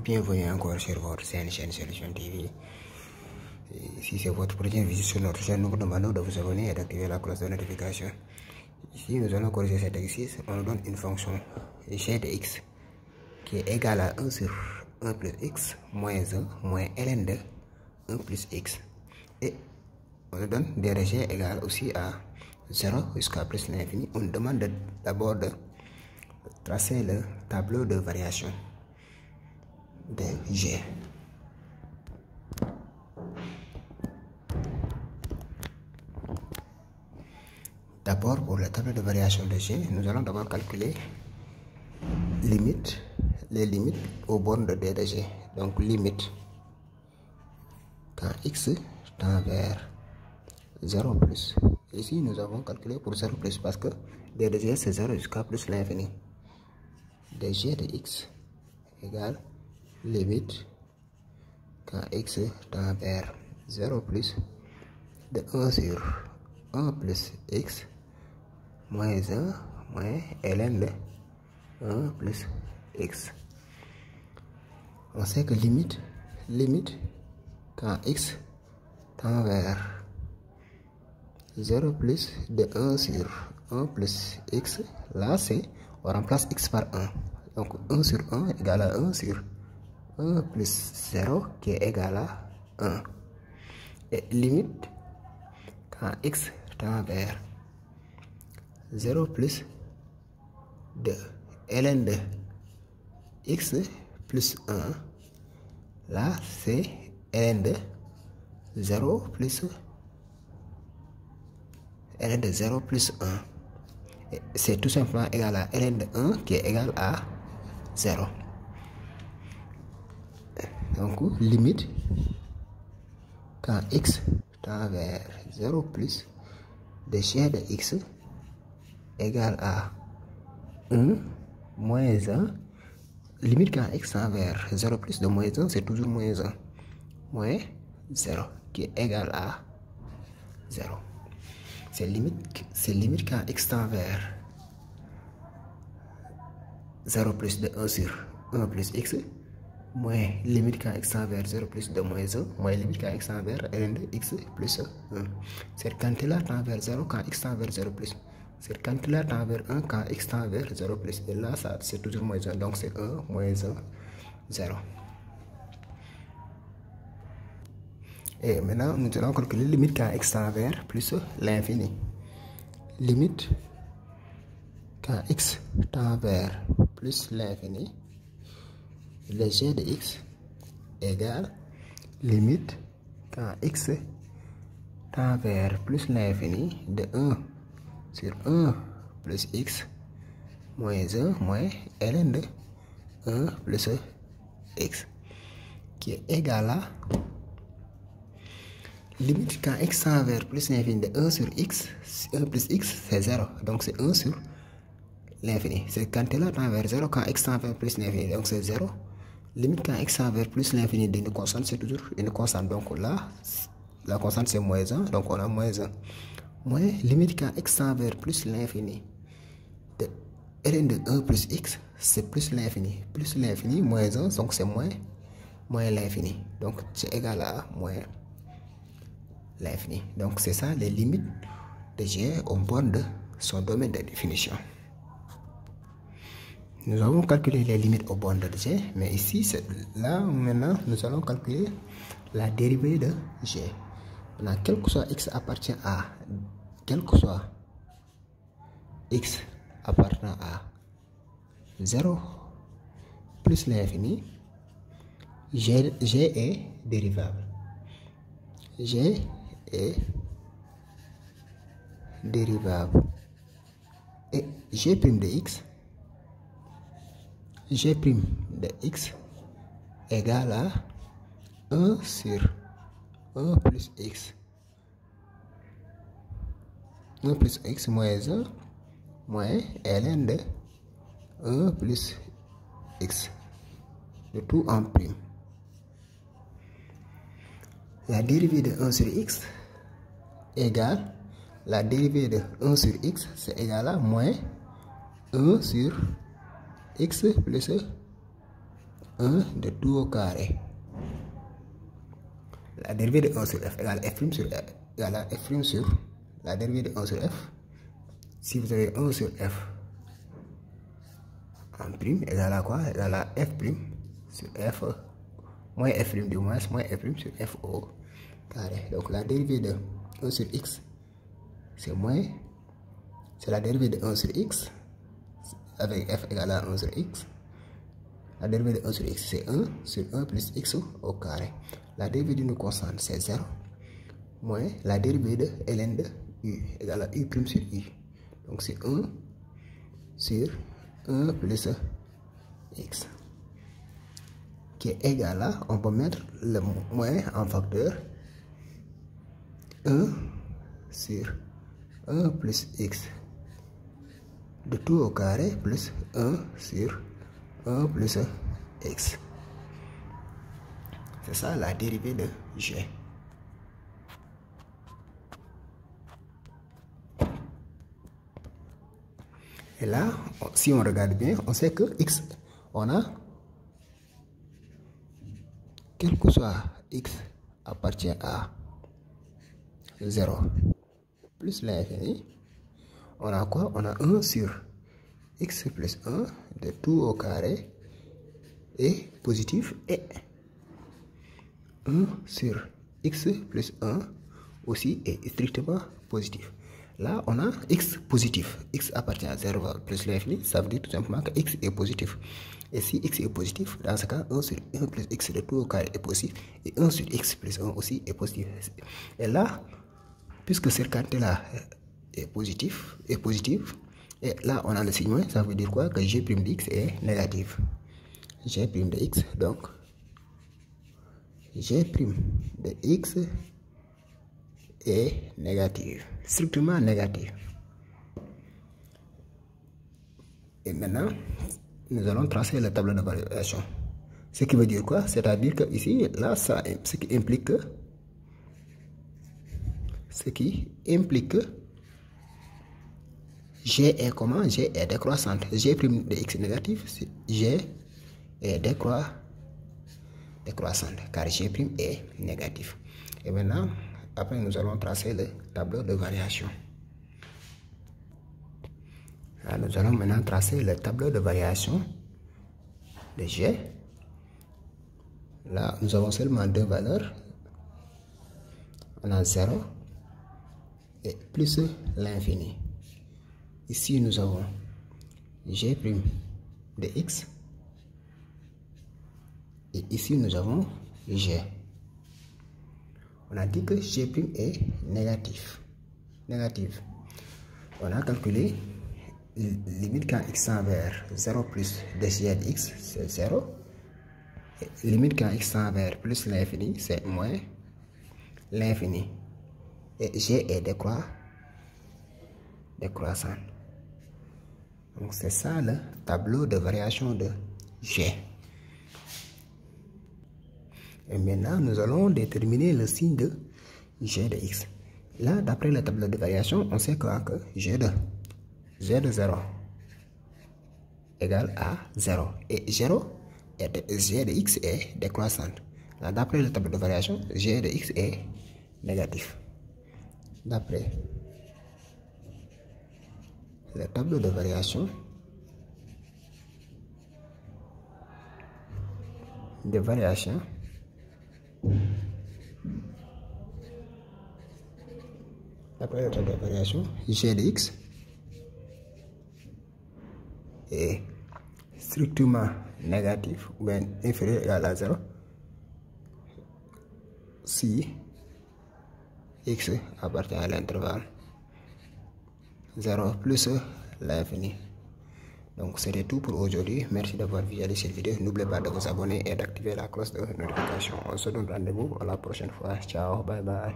Bienvenue encore sur votre chaîne Solution TV. Si c'est votre première visite sur notre chaîne, nous vous demandons de vous abonner et d'activer la cloche de notification. Ici, nous allons corriger cet exercice. On nous donne une fonction g de x qui est égale à 1 sur 1 plus x moins 1 moins ln de 1 plus x. Et on nous donne d de g égale aussi à 0 jusqu'à plus l'infini. On nous demande d'abord de tracer le tableau de variation de g. D'abord, pour le tableau de variation de g, nous allons d'abord calculer les limites aux bornes de d de g. Donc, limite quand x tend vers 0 plus. Ici, nous avons calculé pour 0 plus parce que d de g c'est 0 jusqu'à plus l'infini. De g de x égale limite quand x tend vers 0 plus de 1 sur 1 plus x moins 1 moins ln de 1 plus x. On sait que limite quand x tend vers 0 plus de 1 sur 1 plus x, là c'est, on remplace x par 1. Donc 1 sur 1 égale à 1 sur 1 plus 0 qui est égal à 1. Et limite quand x tend vers 0 plus de ln de x plus 1, là c'est ln de 0 plus 1. C'est tout simplement égal à ln de 1 qui est égal à 0. Donc limite quand x tend vers 0 plus de g de x égale à 1 moins 1. Limite quand x tend vers 0 plus de moins 1, c'est toujours moins 1 moins 0 qui est égal à 0. C'est limite quand x tend vers 0 plus de 1 sur 1 plus x moins limite quand x tend vers 0 plus de moins 1 moins limite quand x tend vers ln de x plus 1. Cette quantité-là tend vers 0 quand x tend vers 0 plus. Cette quantité-là tend vers 1 quand x tend vers 0 plus. Et là, c'est toujours moins 1. Donc c'est 1 moins 1, 0. Et maintenant, nous allons calculer limite quand x tend vers plus l'infini. Limite quand x tend vers plus l'infini, le g de x égale limite quand x tend vers plus l'infini de 1 sur 1 plus x moins 1 moins ln de 1 plus x qui est égal à limite quand x tend vers plus l'infini de 1 sur x, 1 plus x c'est 0, donc c'est 1 sur l'infini. Cette quantité-là tend vers 0 quand x tend vers plus l'infini, donc c'est 0. Limite quand x tend vers plus l'infini d'une constante, c'est toujours une constante. Donc là, la constante c'est moins 1, donc on a moins 1. Moins limite quand x tend vers plus l'infini de ln de 1 plus x, c'est plus l'infini. Plus l'infini, moins 1, donc c'est moins l'infini. Donc c'est égal à moins l'infini. Donc c'est ça les limites de g aux bornes de son domaine de définition. Nous avons calculé les limites aux bornes de g, mais ici, là maintenant, nous allons calculer la dérivée de g. Maintenant, quel que soit x appartient à, quel que soit x appartenant à 0 plus l'infini, g est dérivable. G est dérivable. Et g' de x égale à 1 sur 1 plus x. 1 plus x moins 1 moins ln de 1 plus x. Le tout en prime. La dérivée de 1 sur x égale la dérivée de 1 sur x, c'est égal à moins 1 sur x plus 1 de tout au carré. La dérivée de 1 sur f égale f' sur f égale à f' sur la dérivée de 1 sur f. Si vous avez 1 sur f en prime égale à quoi? Égale à f' sur f moins f' du moins f' sur f au carré. Donc la dérivée de 1 sur x, c'est la dérivée de 1 sur x avec f égale à 1 sur x. La dérivée de 1 sur x, c'est 1 sur 1 plus x au carré. La dérivée d'une constante, c'est 0 moins la dérivée de ln de u égale à u' sur u. Donc c'est 1 sur 1 plus x qui est égal à, on peut mettre le moins en facteur, 1 sur 1 plus x de tout au carré plus 1 sur 1 plus x. C'est ça la dérivée de g. Et là, si on regarde bien, on sait que x, on a, quel que soit x appartient à 0 plus l'infini, on a quoi? On a 1 sur x plus 1 de tout au carré est positif et 1 sur x plus 1 aussi est strictement positif. Là, on a x positif. X appartient à 0 plus l'infini, ça veut dire tout simplement que x est positif. Et si x est positif, dans ce cas, 1 sur 1 plus x de tout au carré est positif. Et 1 sur x plus 1 aussi est positif. Et là, puisque ce quantité-là est positif, et là, on a le signe moins, ça veut dire quoi? Que g' de x est négatif. G' de x, donc, g' de x est négative, strictement négative. Et maintenant, nous allons tracer le tableau de variation. Ce qui veut dire quoi? C'est-à-dire que ici, là, ça, ce qui implique que g est comment? G est décroissante. G' de x négatif, g est décroissante, car g' est négatif. Et maintenant, après, nous allons tracer le tableau de variation. Alors, nous allons maintenant tracer le tableau de variation de G. Là, nous avons seulement deux valeurs. On a 0 et plus l'infini. Ici, nous avons G' de x. Et ici, nous avons G. On a dit que g' est négatif. On a calculé limite quand x tend vers 0 plus dg de x, c'est 0. Et limite quand x tend vers plus l'infini, c'est moins l'infini. Et g est décroissant. Donc c'est ça le tableau de variation de g. Et maintenant, nous allons déterminer le signe de g de x. Là, d'après le tableau de variation, on sait que g de 0 égale à 0. Et 0, g de x est décroissante. Là, d'après le tableau de variation, g de x est négatif. D'après le tableau de variation d'après le tableau de variation, g de x est strictement négatif ou bien inférieur ou égal à 0 si x appartient à l'intervalle 0 plus l'infini. Donc c'était tout pour aujourd'hui. Merci d'avoir visionné cette vidéo. N'oubliez pas de vous abonner et d'activer la cloche de notification. On se donne rendez-vous à la prochaine fois. Ciao, bye bye.